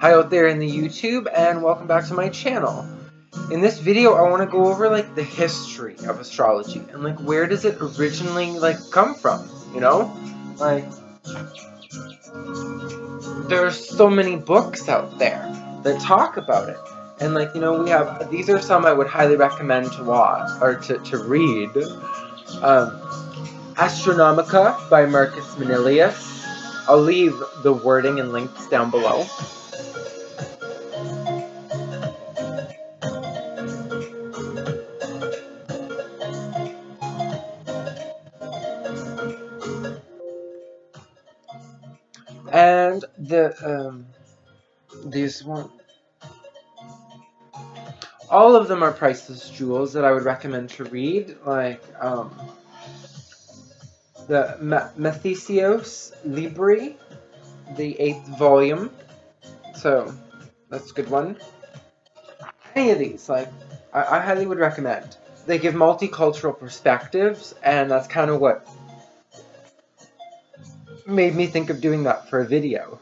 Hi out there in the YouTube, and welcome back to my channel. In this video, I want to go over like the history of astrology and like where does it originally like come from, you know? Like there's so many books out there that talk about it. And like, we have these are some I would highly recommend to watch or to read. Astronomica by Marcus Manilius. I'll leave the wording and links down below. And these one, all of them are priceless jewels that I would recommend to read, like the Mathesios Libri, the 8th volume. So that's a good one. Any of these, like I highly would recommend. They give multicultural perspectives, and that's kind of what made me think of doing that for a video.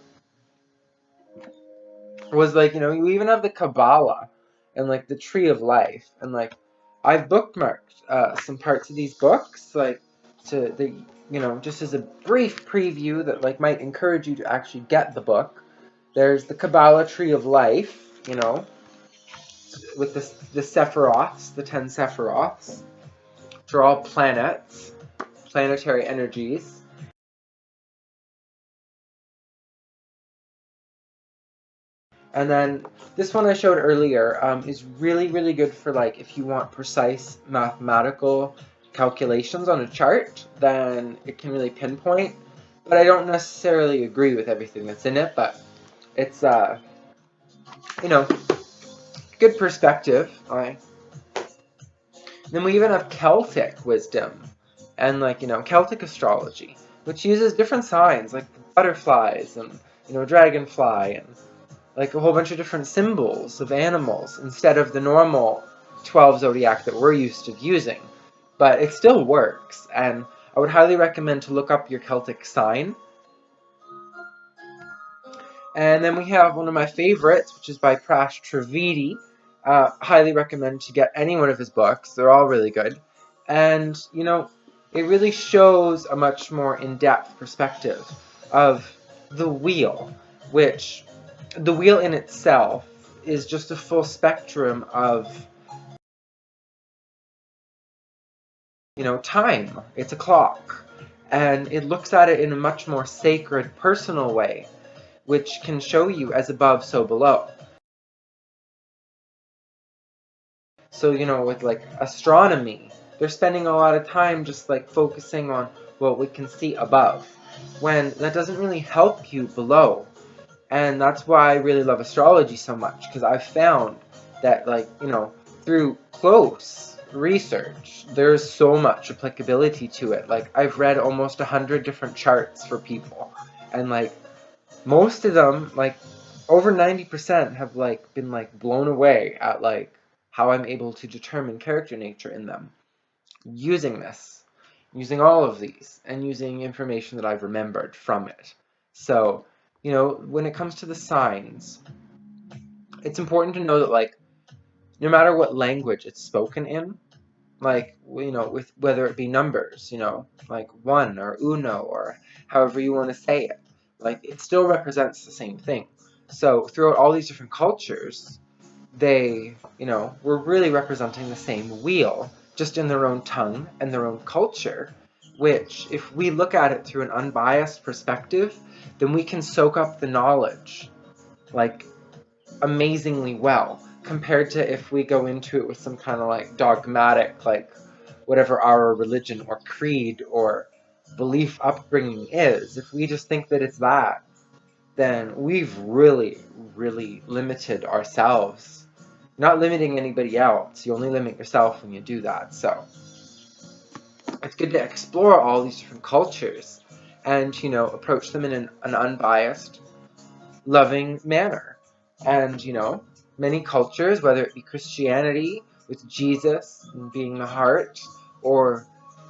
Was like, you even have the Kabbalah and like the Tree of Life, and like I've bookmarked some parts of these books, like to the just as a brief preview that like might encourage you to actually get the book. There's the Kabbalah Tree of Life, with the Sephiroths, the 10 Sephiroths, which are all planets, planetary energies. And then this one I showed earlier is really, really good for like if you want precise mathematical calculations on a chart, then it can really pinpoint. But I don't necessarily agree with everything that's in it, but it's, good perspective. Right? Then we even have Celtic wisdom and like, Celtic astrology, which uses different signs like butterflies and, dragonfly and like a whole bunch of different symbols of animals instead of the normal 12 zodiac that we're used to using. But it still works, and I would highly recommend to look up your Celtic sign. And then we have one of my favorites, which is by Prash Trivedi. Highly recommend to get any one of his books. They're all really good. And, it really shows a much more in-depth perspective of the wheel, which the wheel in itself is just a full spectrum of, time. It's a clock. And it looks at it in a much more sacred, personal way, which can show you as above, so below. So, with like astronomy, they're spending a lot of time just like focusing on what we can see above, when that doesn't really help you below. And that's why I really love astrology so much, because I've found that, like, through close research, there's so much applicability to it. Like, I've read almost 100 different charts for people, and, like, most of them, like, over 90% have, like, been, like, blown away at, like, how I'm able to determine character nature in them. Using all of these, and using information that I've remembered from it. So, when it comes to the signs, it's important to know that, like, no matter what language it's spoken in, like, with whether it be numbers, like one or uno or however you want to say it, like, it still represents the same thing. So throughout all these different cultures, they, were really representing the same wheel, just in their own tongue and their own culture, which, if we look at it through an unbiased perspective, then we can soak up the knowledge, like, amazingly well, compared to if we go into it with some kind of, like, dogmatic, like, whatever our religion or creed or belief upbringing is. If we just think that it's that, then we've really, really limited ourselves. Not limiting anybody else, you only limit yourself when you do that. So it's good to explore all these different cultures and, approach them in an unbiased, loving manner. And, many cultures, whether it be Christianity with Jesus being the heart, or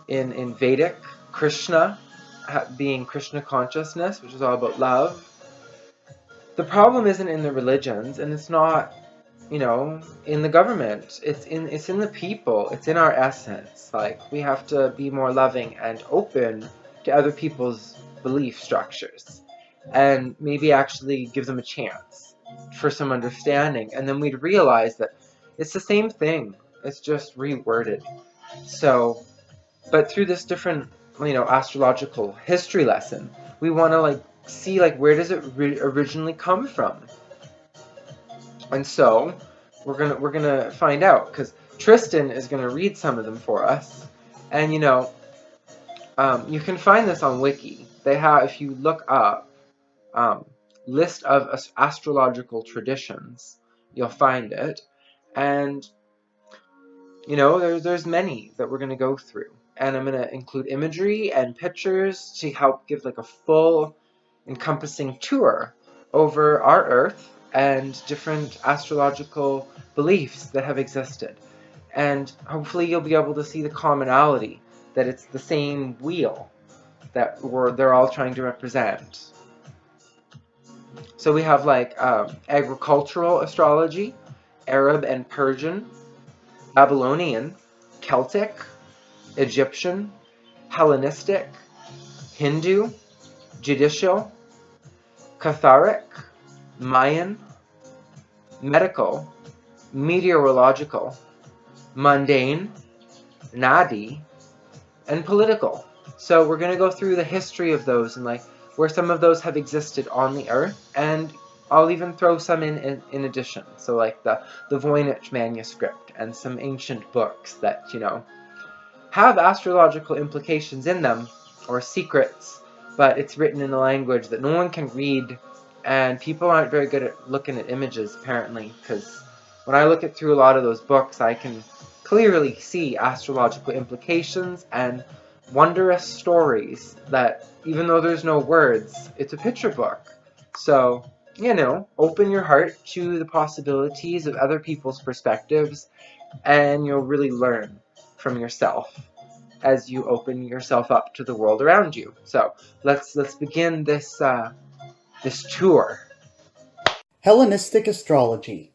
in Vedic, Krishna being Krishna consciousness, which is all about love, the problem isn't in the religions, and it's not, you know, in the government. It's in the people. It's in our essence. Like, we have to be more loving and open to other people's belief structures, and maybe actually give them a chance for some understanding, and then we'd realize that it's the same thing. It's just reworded. So, but through this different, you know, astrological history lesson, we want to like see like where does it originally come from. And so we're gonna find out, because Tristan is gonna read some of them for us. And you know, you can find this on Wiki. They have, if you look up list of astrological traditions, you'll find it. And you know, there's many that we're gonna go through, and I'm gonna include imagery and pictures to help give like a full encompassing tour over our Earth and different astrological beliefs that have existed. And hopefully you'll be able to see the commonality, that it's the same wheel that they're all trying to represent. So we have like agricultural astrology, Arab and Persian, Babylonian, Celtic, Egyptian, Hellenistic, Hindu, judicial, Catharic, Mayan, medical, meteorological, mundane, Nadi, and political. So we're going to go through the history of those and like where some of those have existed on the Earth, and I'll even throw some in addition. So like the Voynich manuscript and some ancient books that, you know, have astrological implications in them, or secrets, but it's written in a language that no one can read, and people aren't very good at looking at images, apparently, because when I look through a lot of those books, I can clearly see astrological implications and wondrous stories that, even though there's no words, it's a picture book. So, you know, open your heart to the possibilities of other people's perspectives, and you'll really learn from yourself as you open yourself up to the world around you. So let's begin this this tour. Hellenistic astrology.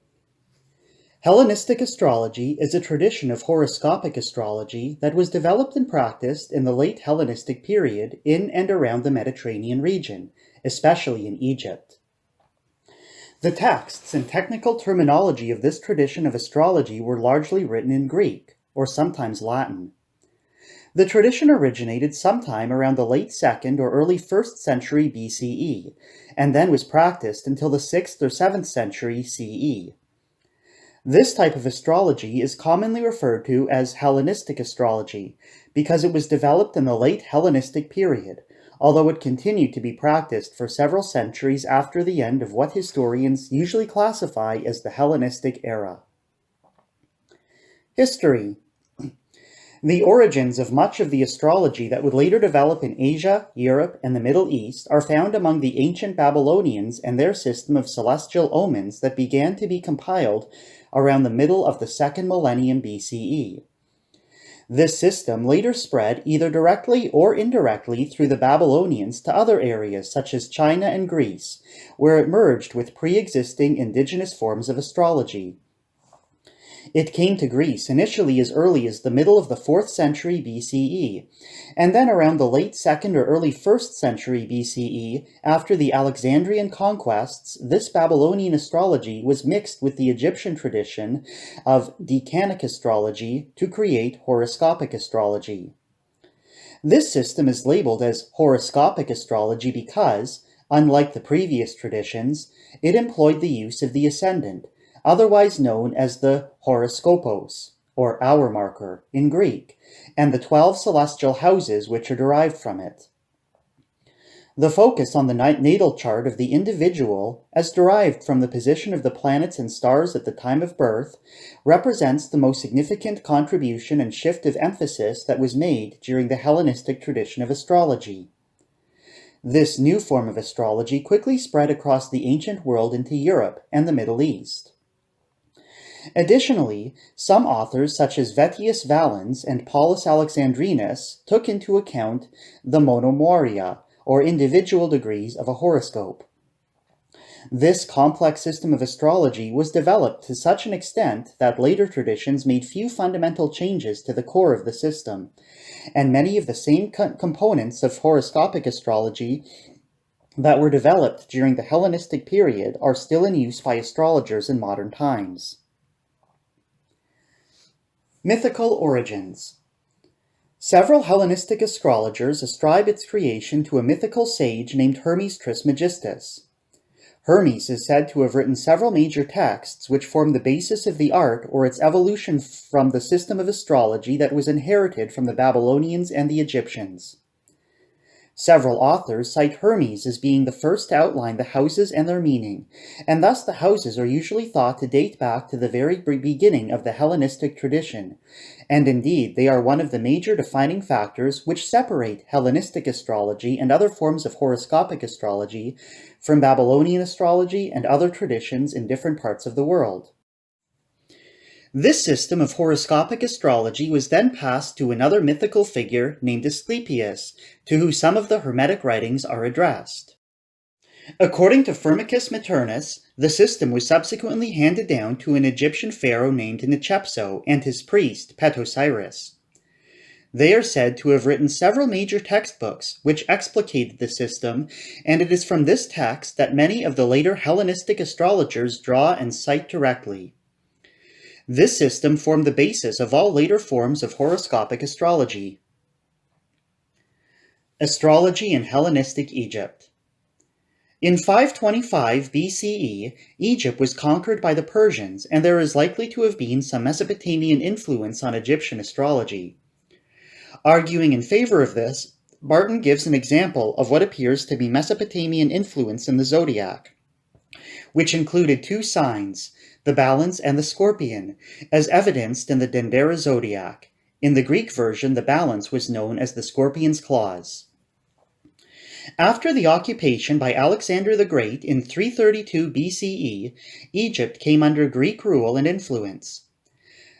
Hellenistic astrology is a tradition of horoscopic astrology that was developed and practiced in the late Hellenistic period in and around the Mediterranean region, especially in Egypt. The texts and technical terminology of this tradition of astrology were largely written in Greek, or sometimes Latin. The tradition originated sometime around the late 2nd or early 1st century BCE, and then was practiced until the 6th or 7th century CE. This type of astrology is commonly referred to as Hellenistic astrology because it was developed in the late Hellenistic period, although it continued to be practiced for several centuries after the end of what historians usually classify as the Hellenistic era. History. The origins of much of the astrology that would later develop in Asia, Europe, and the Middle East are found among the ancient Babylonians and their system of celestial omens that began to be compiled around the middle of the 2nd millennium BCE. This system later spread either directly or indirectly through the Babylonians to other areas such as China and Greece, where it merged with pre-existing indigenous forms of astrology. It came to Greece initially as early as the middle of the 4th century BCE, and then around the late 2nd or early 1st century BCE, after the Alexandrian conquests, this Babylonian astrology was mixed with the Egyptian tradition of decanic astrology to create horoscopic astrology. This system is labeled as horoscopic astrology because, unlike the previous traditions, it employed the use of the ascendant, otherwise known as the horoscopos, or hour marker, in Greek, and the 12 celestial houses which are derived from it. The focus on the natal chart of the individual, as derived from the position of the planets and stars at the time of birth, represents the most significant contribution and shift of emphasis that was made during the Hellenistic tradition of astrology. This new form of astrology quickly spread across the ancient world into Europe and the Middle East. Additionally, some authors such as Vettius Valens and Paulus Alexandrinus took into account the monomoria, or individual degrees of a horoscope. This complex system of astrology was developed to such an extent that later traditions made few fundamental changes to the core of the system, and many of the same components of horoscopic astrology that were developed during the Hellenistic period are still in use by astrologers in modern times. Mythical origins. Several Hellenistic astrologers ascribe its creation to a mythical sage named Hermes Trismegistus. Hermes is said to have written several major texts which form the basis of the art or its evolution from the system of astrology that was inherited from the Babylonians and the Egyptians. Several authors cite Hermes as being the first to outline the houses and their meaning, and thus the houses are usually thought to date back to the very beginning of the Hellenistic tradition, and indeed they are one of the major defining factors which separate Hellenistic astrology and other forms of horoscopic astrology from Babylonian astrology and other traditions in different parts of the world. This system of horoscopic astrology was then passed to another mythical figure named Asclepius, to whom some of the Hermetic writings are addressed. According to Firmicus Maternus, the system was subsequently handed down to an Egyptian pharaoh named Hatshepsut and his priest, Petosiris. They are said to have written several major textbooks which explicated the system, and it is from this text that many of the later Hellenistic astrologers draw and cite directly. This system formed the basis of all later forms of horoscopic astrology. Astrology in Hellenistic Egypt. In 525 BCE, Egypt was conquered by the Persians, and there is likely to have been some Mesopotamian influence on Egyptian astrology. Arguing in favor of this, Barton gives an example of what appears to be Mesopotamian influence in the zodiac, which included two signs, the Balance and the Scorpion, as evidenced in the Dendera zodiac. In the Greek version, the Balance was known as the Scorpion's Claws. After the occupation by Alexander the Great in 332 BCE, Egypt came under Greek rule and influence.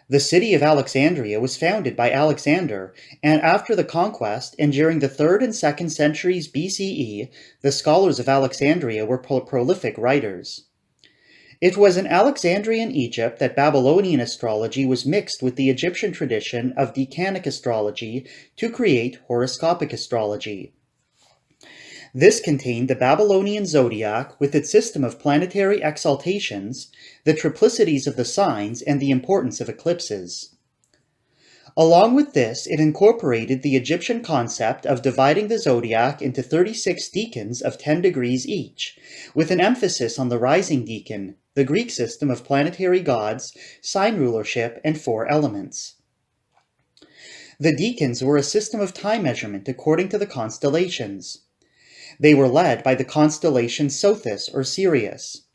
The city of Alexandria was founded by Alexander, and after the conquest and during the 3rd and 2nd centuries BCE, the scholars of Alexandria were prolific writers. It was in Alexandrian Egypt that Babylonian astrology was mixed with the Egyptian tradition of decanic astrology to create horoscopic astrology. This contained the Babylonian zodiac with its system of planetary exaltations, the triplicities of the signs, and the importance of eclipses. Along with this, it incorporated the Egyptian concept of dividing the zodiac into 36 decans of 10 degrees each, with an emphasis on the rising decan, the Greek system of planetary gods, sign rulership, and 4 elements. The decans were a system of time measurement according to the constellations. They were led by the constellation Sothis or Sirius.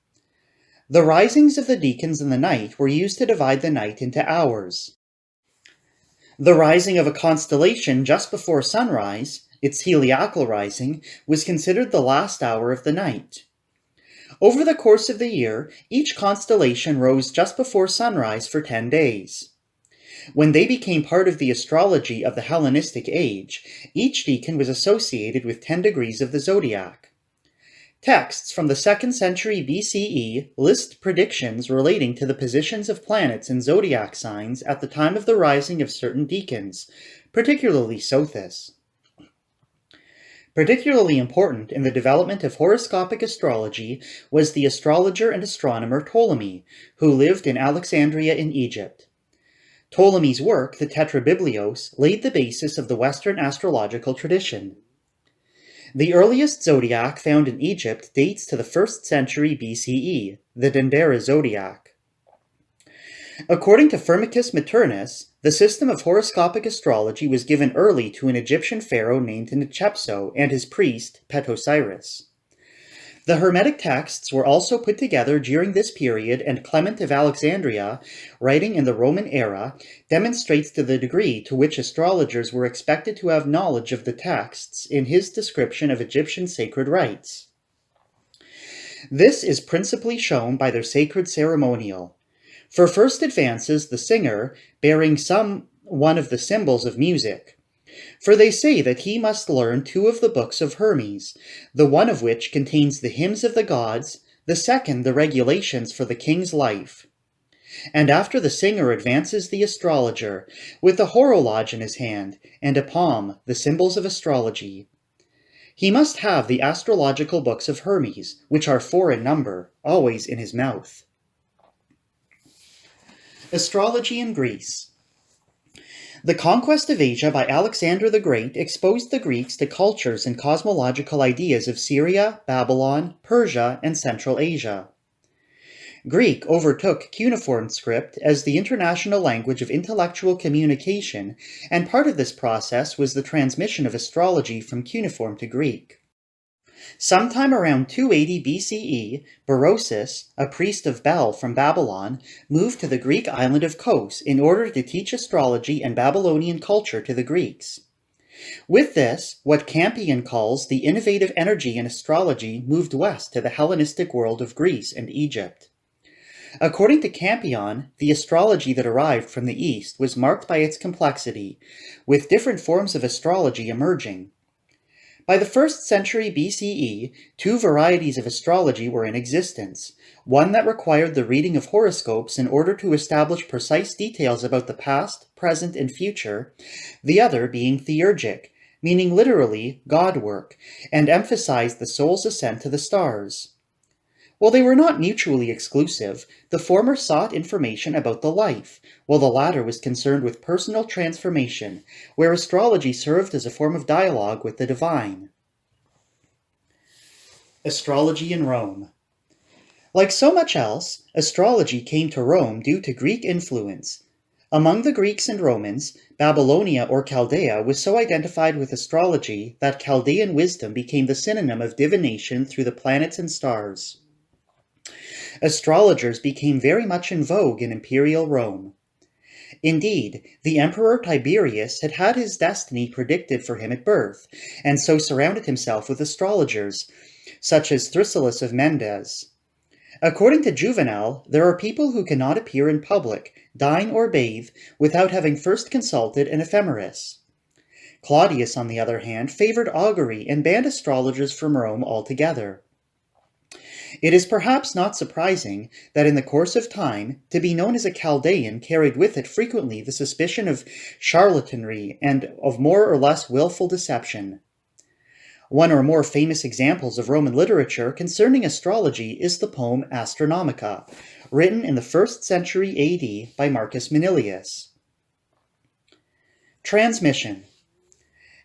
The risings of the decans in the night were used to divide the night into hours. The rising of a constellation just before sunrise, its heliacal rising, was considered the last hour of the night. Over the course of the year, each constellation rose just before sunrise for 10 days. When they became part of the astrology of the Hellenistic age, each decan was associated with 10 degrees of the zodiac. Texts from the 2nd century BCE list predictions relating to the positions of planets in zodiac signs at the time of the rising of certain decans, particularly Sothis. Particularly important in the development of horoscopic astrology was the astrologer and astronomer Ptolemy, who lived in Alexandria in Egypt. Ptolemy's work, the Tetrabiblios, laid the basis of the Western astrological tradition. The earliest zodiac found in Egypt dates to the 1st century BCE, the Dendera zodiac. According to Firmicus Maternus, the system of horoscopic astrology was given early to an Egyptian pharaoh named Hatshepsut and his priest, Petosiris. The Hermetic texts were also put together during this period, and Clement of Alexandria, writing in the Roman era, demonstrates the degree to which astrologers were expected to have knowledge of the texts in his description of Egyptian sacred rites. This is principally shown by their sacred ceremonial. For first advances the singer, bearing one of the symbols of music. For they say that he must learn 2 of the books of Hermes, the one of which contains the hymns of the gods, the second the regulations for the king's life. And after the singer advances the astrologer, with the horologe in his hand, and a palm, the symbols of astrology. He must have the astrological books of Hermes, which are 4 in number, always in his mouth. Astrology in Greece. The conquest of Asia by Alexander the Great exposed the Greeks to cultures and cosmological ideas of Syria, Babylon, Persia, and Central Asia. Greek overtook cuneiform script as the international language of intellectual communication, and part of this process was the transmission of astrology from cuneiform to Greek. Sometime around 280 BCE, Berosus, a priest of Bel from Babylon, moved to the Greek island of Kos in order to teach astrology and Babylonian culture to the Greeks. With this, what Campion calls the innovative energy in astrology moved west to the Hellenistic world of Greece and Egypt. According to Campion, the astrology that arrived from the East was marked by its complexity, with different forms of astrology emerging. By the 1st century BCE, 2 varieties of astrology were in existence, one that required the reading of horoscopes in order to establish precise details about the past, present, and future, the other being theurgic, meaning literally God work, and emphasized the soul's ascent to the stars. While they were not mutually exclusive, the former sought information about the life, while the latter was concerned with personal transformation, where astrology served as a form of dialogue with the divine. Astrology in Rome. Like so much else, astrology came to Rome due to Greek influence. Among the Greeks and Romans, Babylonia or Chaldea was so identified with astrology that Chaldean wisdom became the synonym of divination through the planets and stars. Astrologers became very much in vogue in imperial Rome. Indeed, the Emperor Tiberius had had his destiny predicted for him at birth, and so surrounded himself with astrologers, such as Thrasyllus of Mendes. According to Juvenal, there are people who cannot appear in public, dine or bathe, without having first consulted an ephemeris. Claudius, on the other hand, favored augury and banned astrologers from Rome altogether. It is perhaps not surprising that in the course of time, to be known as a Chaldean carried with it frequently the suspicion of charlatanry and of more or less willful deception. One or more famous examples of Roman literature concerning astrology is the poem Astronomica, written in the 1st century AD by Marcus Manilius. Transmission.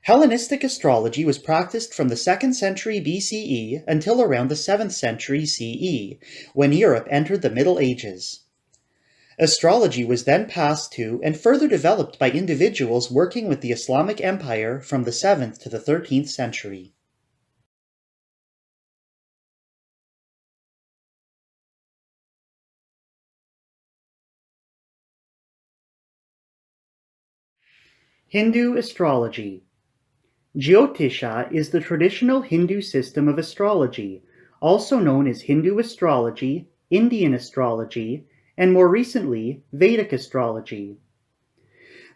Hellenistic astrology was practiced from the 2nd century BCE until around the 7th century CE, when Europe entered the Middle Ages. Astrology was then passed to and further developed by individuals working with the Islamic Empire from the 7th to the 13th century. Hindu astrology. Jyotisha is the traditional Hindu system of astrology, also known as Hindu astrology, Indian astrology, and more recently, Vedic astrology.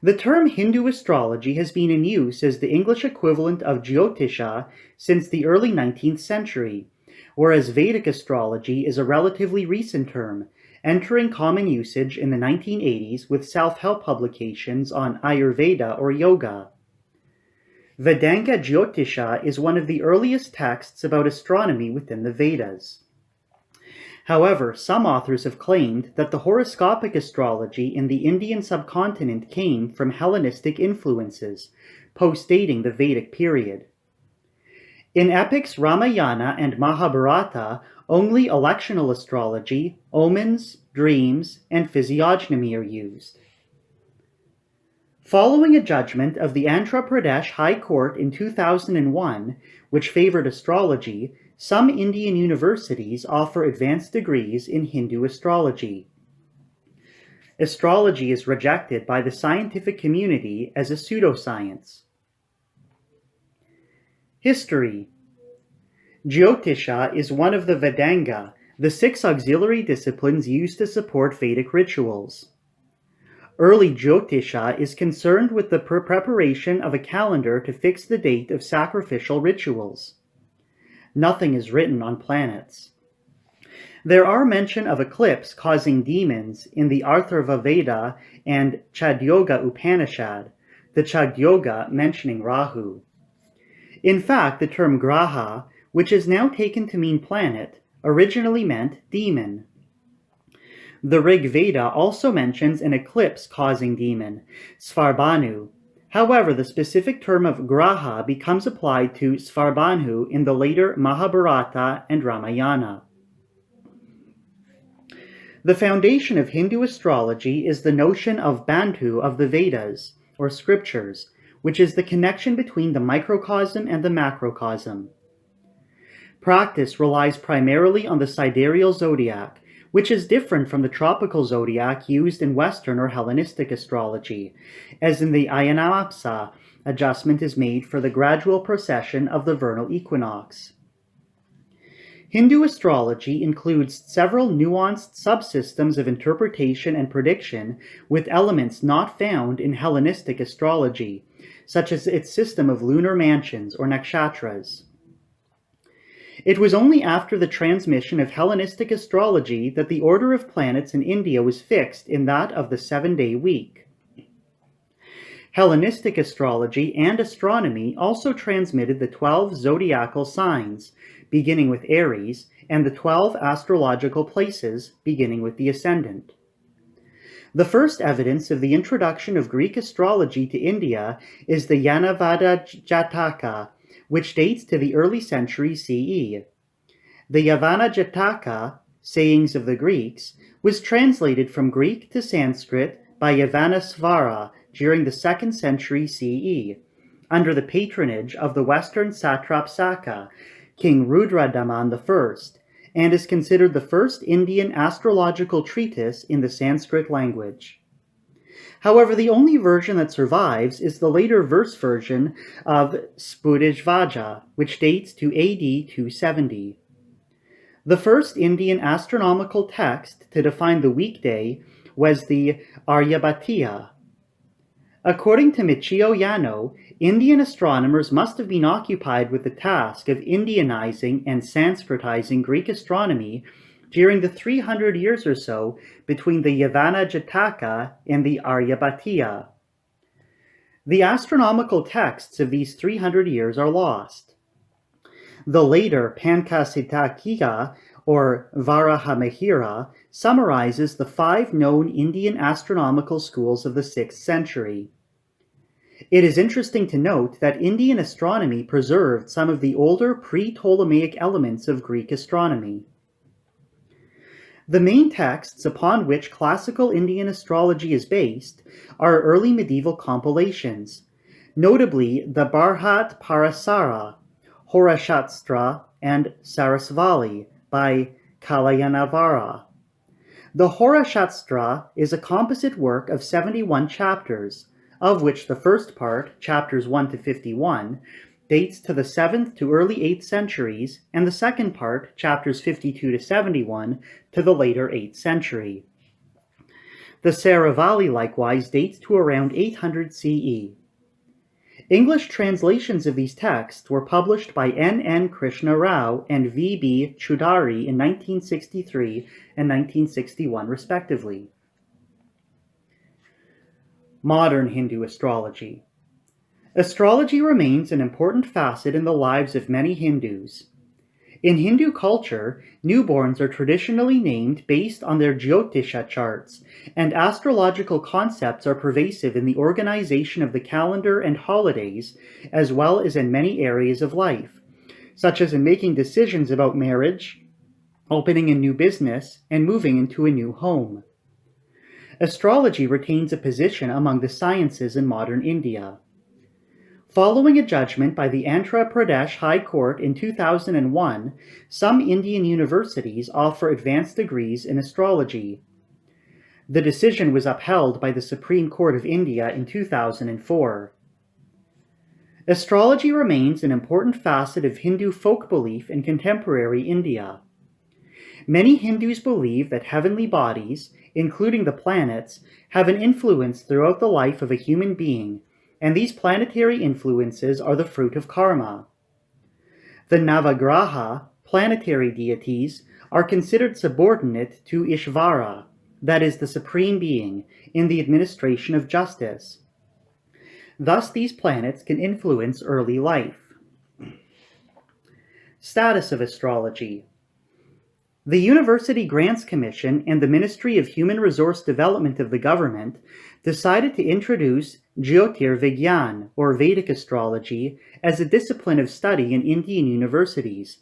The term Hindu astrology has been in use as the English equivalent of Jyotisha since the early 19th century, whereas Vedic astrology is a relatively recent term, entering common usage in the 1980s with self-help publications on Ayurveda or yoga. Vedanga Jyotisha is one of the earliest texts about astronomy within the Vedas. However, some authors have claimed that the horoscopic astrology in the Indian subcontinent came from Hellenistic influences, postdating the Vedic period. In epics Ramayana and Mahabharata, only electional astrology, omens, dreams, and physiognomy are used. Following a judgment of the Andhra Pradesh High Court in 2001, which favored astrology, some Indian universities offer advanced degrees in Hindu astrology. Astrology is rejected by the scientific community as a pseudoscience. History. Jyotisha is one of the Vedanga, the 6 auxiliary disciplines used to support Vedic rituals. Early Jyotisha is concerned with the preparation of a calendar to fix the date of sacrificial rituals. Nothing is written on planets. There are mention of eclipse causing demons in the Atharva Veda and Chandogya Upanishad, the Chandogya mentioning Rahu. In fact, the term graha, which is now taken to mean planet, originally meant demon. The Rig Veda also mentions an eclipse-causing demon, Svarbhanu. However, the specific term of graha becomes applied to Svarbhanu in the later Mahabharata and Ramayana. The foundation of Hindu astrology is the notion of Bantu of the Vedas, or scriptures, which is the connection between the microcosm and the macrocosm. Practice relies primarily on the sidereal zodiac, which is different from the tropical zodiac used in Western or Hellenistic astrology, as in the Ayanamsa, adjustment is made for the gradual procession of the vernal equinox. Hindu astrology includes several nuanced subsystems of interpretation and prediction with elements not found in Hellenistic astrology, such as its system of lunar mansions or Nakshatras. It was only after the transmission of Hellenistic astrology that the order of planets in India was fixed in that of the 7-day week. Hellenistic astrology and astronomy also transmitted the 12 zodiacal signs, beginning with Aries, and the 12 astrological places, beginning with the ascendant. The first evidence of the introduction of Greek astrology to India is the Yanavada Jataka, which dates to the early century CE. The Yavana Jataka, Sayings of the Greeks, was translated from Greek to Sanskrit by Yavanasvara during the 2nd century CE, under the patronage of the Western satrap Saka, King Rudradaman I, and is considered the first Indian astrological treatise in the Sanskrit language. However, the only version that survives is the later verse version of Spudishvaja, which dates to AD 270. The first Indian astronomical text to define the weekday was the Aryabhatiya. According to Michio Yano, Indian astronomers must have been occupied with the task of Indianizing and Sanskritizing Greek astronomy during the 300 years or so between the Yavana Jataka and the Aryabhatiya. The astronomical texts of these 300 years are lost. The later Pankasitakiya, or Varahamihira, summarizes the 5 known Indian astronomical schools of the 6th century. It is interesting to note that Indian astronomy preserved some of the older pre-Ptolemaic elements of Greek astronomy. The main texts upon which classical Indian astrology is based are early medieval compilations, notably the Bharhat Parasara, Horashastra, and Sarasvali by Kalayanavara. The Horashastra is a composite work of 71 chapters, of which the first part, chapters 1 to 51, dates to the 7th to early 8th centuries, and the second part, chapters 52 to 71, to the later 8th century. The Saravali likewise dates to around 800 CE. English translations of these texts were published by N. Krishna Rao and V.B. Choudhary in 1963 and 1961 respectively. Modern Hindu astrology. Astrology remains an important facet in the lives of many Hindus. In Hindu culture, newborns are traditionally named based on their Jyotisha charts, and astrological concepts are pervasive in the organization of the calendar and holidays, as well as in many areas of life, such as in making decisions about marriage, opening a new business, and moving into a new home. Astrology retains a position among the sciences in modern India. Following a judgment by the Andhra Pradesh High Court in 2001, some Indian universities offer advanced degrees in astrology. The decision was upheld by the Supreme Court of India in 2004. Astrology remains an important facet of Hindu folk belief in contemporary India. Many Hindus believe that heavenly bodies, including the planets, have an influence throughout the life of a human being, and these planetary influences are the fruit of karma. The Navagraha, planetary deities, are considered subordinate to Ishvara, that is, the supreme being, in the administration of justice. Thus, these planets can influence early life. Status of astrology. The University Grants Commission and the Ministry of Human Resource Development of the government decided to introduce Jyotirvigyan, or Vedic astrology, as a discipline of study in Indian universities,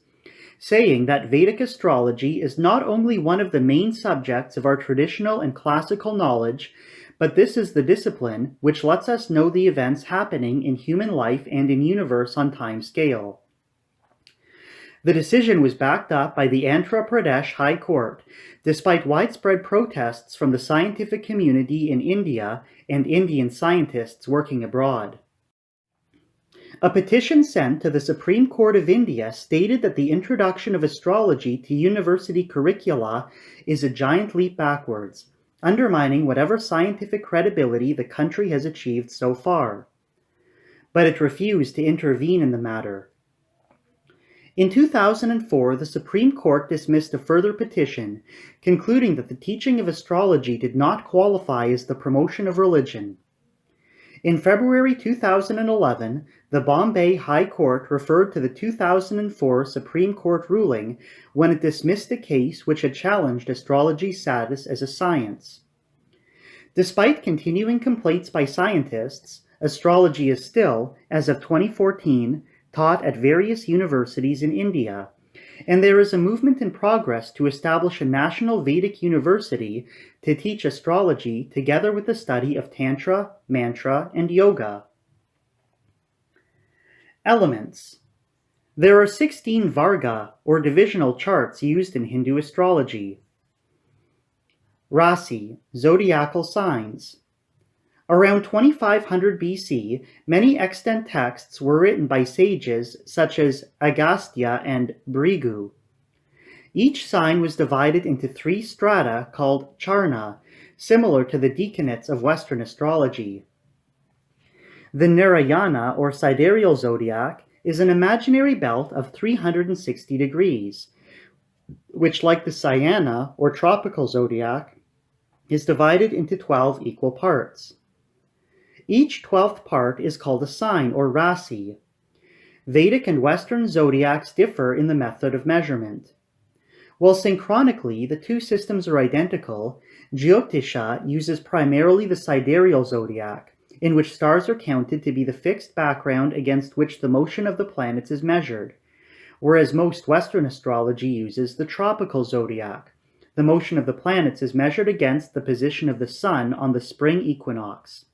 saying that Vedic astrology is not only one of the main subjects of our traditional and classical knowledge, but this is the discipline which lets us know the events happening in human life and in universe on time scale. The decision was backed up by the Andhra Pradesh High Court, despite widespread protests from the scientific community in India and Indian scientists working abroad. A petition sent to the Supreme Court of India stated that the introduction of astrology to university curricula is a giant leap backwards, undermining whatever scientific credibility the country has achieved so far. But it refused to intervene in the matter. In 2004, the Supreme Court dismissed a further petition, concluding that the teaching of astrology did not qualify as the promotion of religion. In February 2011, the Bombay High Court referred to the 2004 Supreme Court ruling when it dismissed a case which had challenged astrology's status as a science. Despite continuing complaints by scientists, astrology is still, as of 2014, taught at various universities in India, and there is a movement in progress to establish a national Vedic university to teach astrology together with the study of Tantra, Mantra, and Yoga. Elements. There are 16 Varga, or divisional charts used in Hindu astrology. Rasi, zodiacal signs. Around 2500 BC, many extant texts were written by sages such as Agastya and Bhrigu. Each sign was divided into 3 strata called charna, similar to the decanates of Western astrology. The Narayana, or sidereal zodiac, is an imaginary belt of 360 degrees, which, like the Sayana, or tropical zodiac, is divided into 12 equal parts. Each 12th part is called a sign, or rasi. Vedic and Western zodiacs differ in the method of measurement. While synchronically the two systems are identical, Jyotisha uses primarily the sidereal zodiac, in which stars are counted to be the fixed background against which the motion of the planets is measured, whereas most Western astrology uses the tropical zodiac. The motion of the planets is measured against the position of the sun on the spring equinox.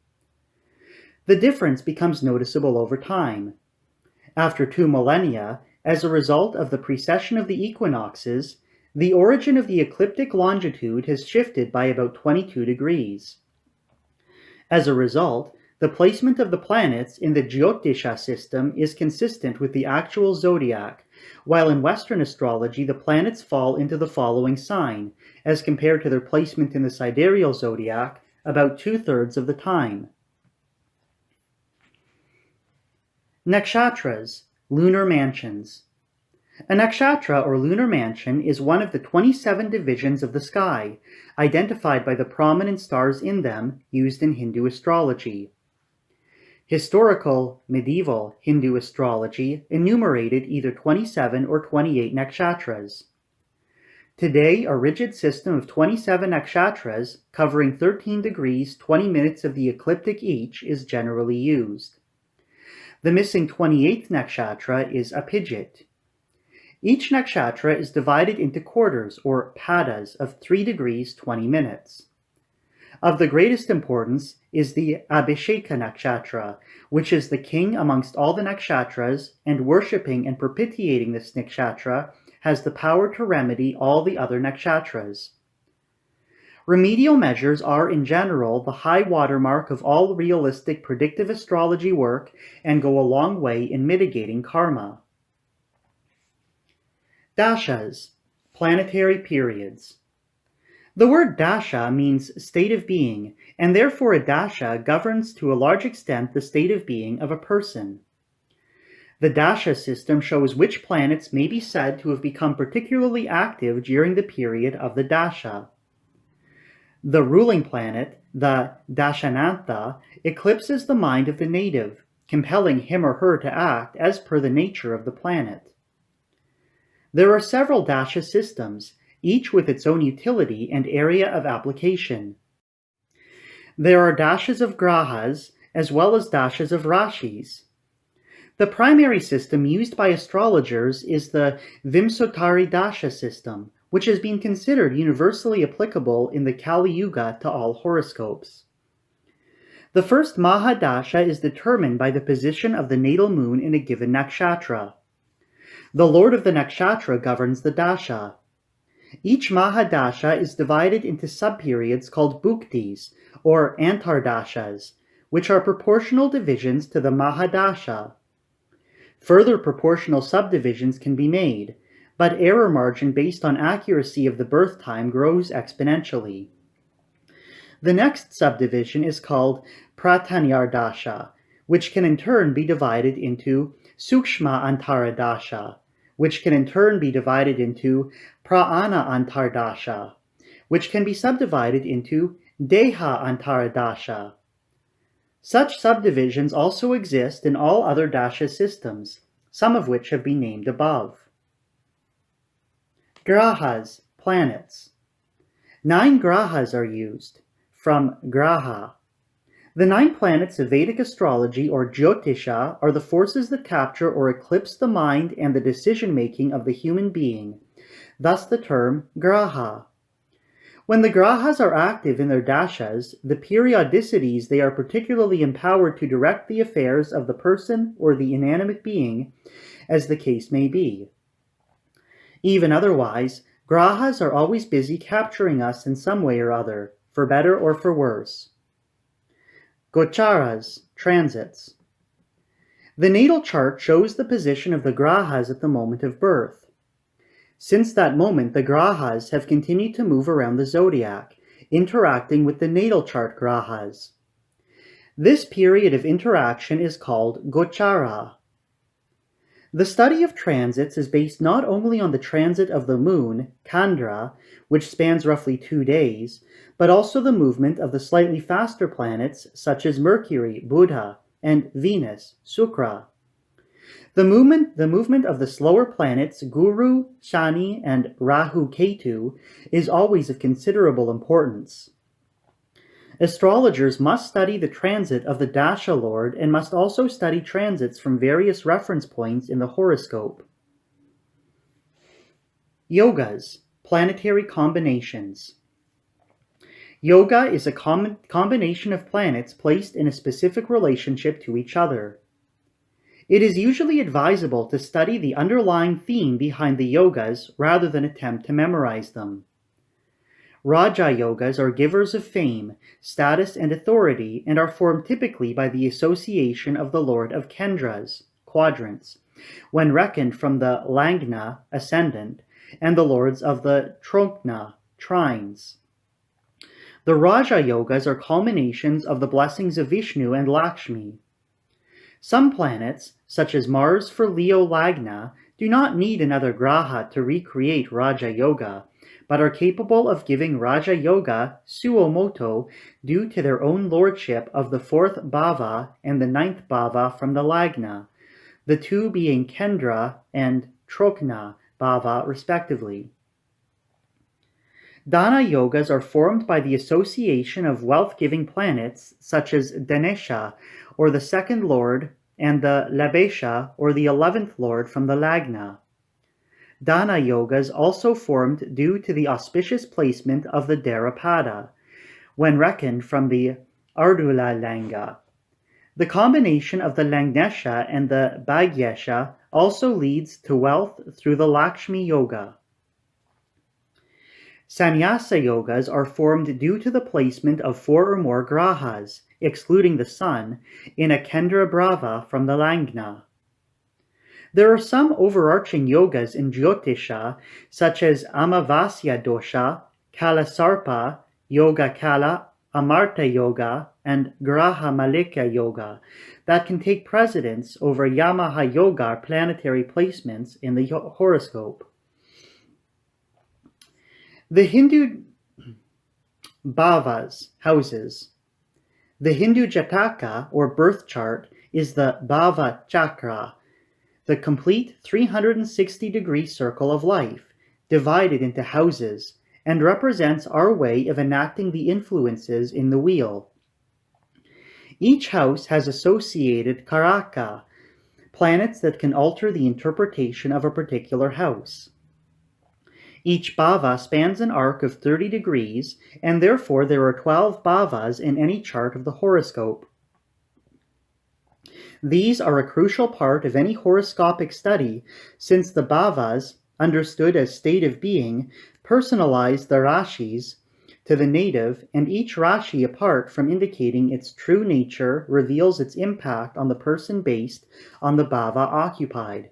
The difference becomes noticeable over time. After 2 millennia, as a result of the precession of the equinoxes, the origin of the ecliptic longitude has shifted by about 22 degrees. As a result, the placement of the planets in the Jyotisha system is consistent with the actual zodiac, while in Western astrology the planets fall into the following sign, as compared to their placement in the sidereal zodiac about 2/3 of the time. Nakshatras, lunar mansions. A nakshatra or lunar mansion is one of the 27 divisions of the sky, identified by the prominent stars in them used in Hindu astrology. Historical, medieval Hindu astrology enumerated either 27 or 28 nakshatras. Today, a rigid system of 27 nakshatras, covering 13 degrees 20 minutes of the ecliptic each, is generally used. The missing 28th nakshatra is Apijit. Each nakshatra is divided into quarters, or padas, of 3 degrees 20 minutes. Of the greatest importance is the Abhisheka nakshatra, which is the king amongst all the nakshatras, and worshipping and propitiating this nakshatra has the power to remedy all the other nakshatras. Remedial measures are, in general, the high watermark of all realistic predictive astrology work and go a long way in mitigating karma. Dashas, planetary periods. The word dasha means state of being, and therefore a dasha governs to a large extent the state of being of a person. The dasha system shows which planets may be said to have become particularly active during the period of the dasha. The ruling planet, the dashanantha, eclipses the mind of the native, compelling him or her to act as per the nature of the planet. There are several dasha systems, each with its own utility and area of application. There are dashas of grahas, as well as dashas of rashis. The primary system used by astrologers is the Vimsotari Dasha system, which has been considered universally applicable in the Kali Yuga to all horoscopes. The first Mahadasha is determined by the position of the natal moon in a given nakshatra. The lord of the nakshatra governs the dasha. Each Mahadasha is divided into subperiods called bhuktis, or antardashas, which are proportional divisions to the Mahadasha. Further proportional subdivisions can be made, but error margin based on accuracy of the birth time grows exponentially. The next subdivision is called Pratanyardasha, which can in turn be divided into Sukshma Antaradasha, which can in turn be divided into Prana Antardasha, which can be subdivided into Deha Antaradasha. Such subdivisions also exist in all other dasha systems, some of which have been named above. Grahas, planets. 9 grahas are used, from graha. The 9 planets of Vedic astrology or Jyotisha are the forces that capture or eclipse the mind and the decision-making of the human being, thus the term graha. When the grahas are active in their dashas, the periodicities they are particularly empowered to direct the affairs of the person or the inanimate being, as the case may be. Even otherwise, grahas are always busy capturing us in some way or other, for better or for worse. Gocharas, transits. The natal chart shows the position of the grahas at the moment of birth. Since that moment, the grahas have continued to move around the zodiac, interacting with the natal chart grahas. This period of interaction is called Gochara. The study of transits is based not only on the transit of the moon, Candra, which spans roughly 2 days, but also the movement of the slightly faster planets such as Mercury, Buddha, and Venus, Shukra. The movement of the slower planets Guru, Shani, and Rahu Ketu is always of considerable importance. Astrologers must study the transit of the Dasha Lord and must also study transits from various reference points in the horoscope. Yogas, planetary combinations. Yoga is a combination of planets placed in a specific relationship to each other. It is usually advisable to study the underlying theme behind the yogas rather than attempt to memorize them. Raja yogas are givers of fame, status, and authority and are formed typically by the association of the Lord of Kendras, quadrants, when reckoned from the Lagna, ascendant, and the lords of the Trokna, trines. The Raja yogas are culminations of the blessings of Vishnu and Lakshmi. Some planets, such as Mars for Leo Lagna, do not need another graha to recreate Raja Yoga, but are capable of giving Raja Yoga suo-moto due to their own lordship of the 4th bhava and the 9th bhava from the Lagna, the two being Kendra and Trokna bhava respectively. Dana yogas are formed by the association of wealth-giving planets such as Danesha, or the 2nd lord, and the Labesha, or the 11th lord from the Lagna. Dana yogas also formed due to the auspicious placement of the Darapada, when reckoned from the Ardula Langa. The combination of the Lagnesha and the Bhagyesha also leads to wealth through the Lakshmi Yoga. Sannyasa yogas are formed due to the placement of 4 or more grahas, excluding the sun, in a Kendra Brava from the Lagna. There are some overarching yogas in Jyotisha, such as Amavasya Dosha, Kala Sarpa, Yoga Kala, Amarta Yoga, and Graha Malika Yoga that can take precedence over Yamaha Yoga planetary placements in the horoscope. The Hindu bhavas, houses. The Hindu Jataka, or birth chart, is the bhava chakra, the complete 360-degree circle of life, divided into houses, and represents our way of enacting the influences in the wheel. Each house has associated karaka, planets that can alter the interpretation of a particular house. Each bhava spans an arc of 30 degrees, and therefore there are 12 bhavas in any chart of the horoscope. These are a crucial part of any horoscopic study, since the bhavas, understood as state of being, personalize the rashis to the native, and each rashi, apart from indicating its true nature, reveals its impact on the person based on the bhava occupied.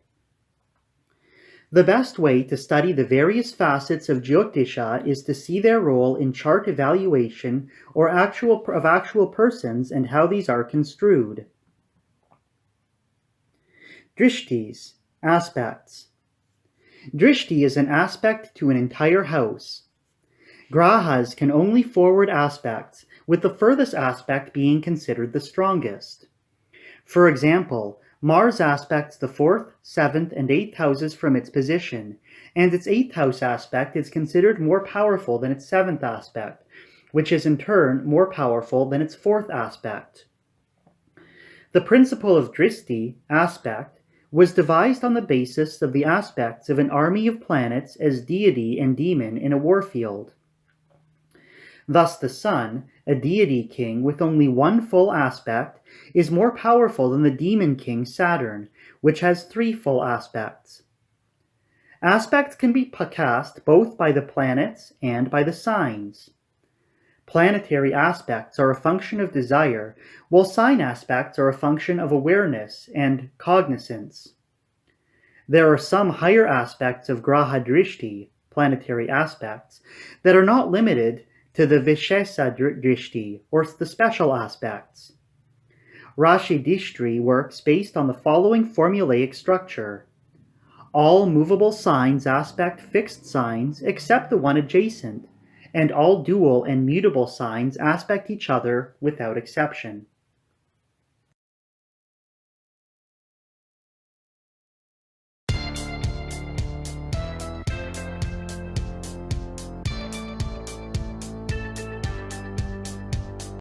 The best way to study the various facets of Jyotisha is to see their role in chart evaluation or actual persons and how these are construed. Drishtis, aspects. Drishti is an aspect to an entire house. Grahas can only forward aspects, with the furthest aspect being considered the strongest. For example, Mars aspects the 4th, 7th, and 8th houses from its position, and its 8th house aspect is considered more powerful than its 7th aspect, which is in turn more powerful than its 4th aspect. The principle of Drishti, aspect, was devised on the basis of the aspects of an army of planets as deity and demon in a warfield. Thus the Sun, a deity king with only one full aspect, is more powerful than the demon king Saturn, which has 3 full aspects. Aspects can be cast both by the planets and by the signs. Planetary aspects are a function of desire, while sign aspects are a function of awareness and cognizance. There are some higher aspects of Graha Drishti, planetary aspects, that are not limited to the Vishesa Drishti, or the special aspects. Rashi Dishtri works based on the following formulaic structure. All movable signs aspect fixed signs except the one adjacent, and all dual and mutable signs aspect each other without exception.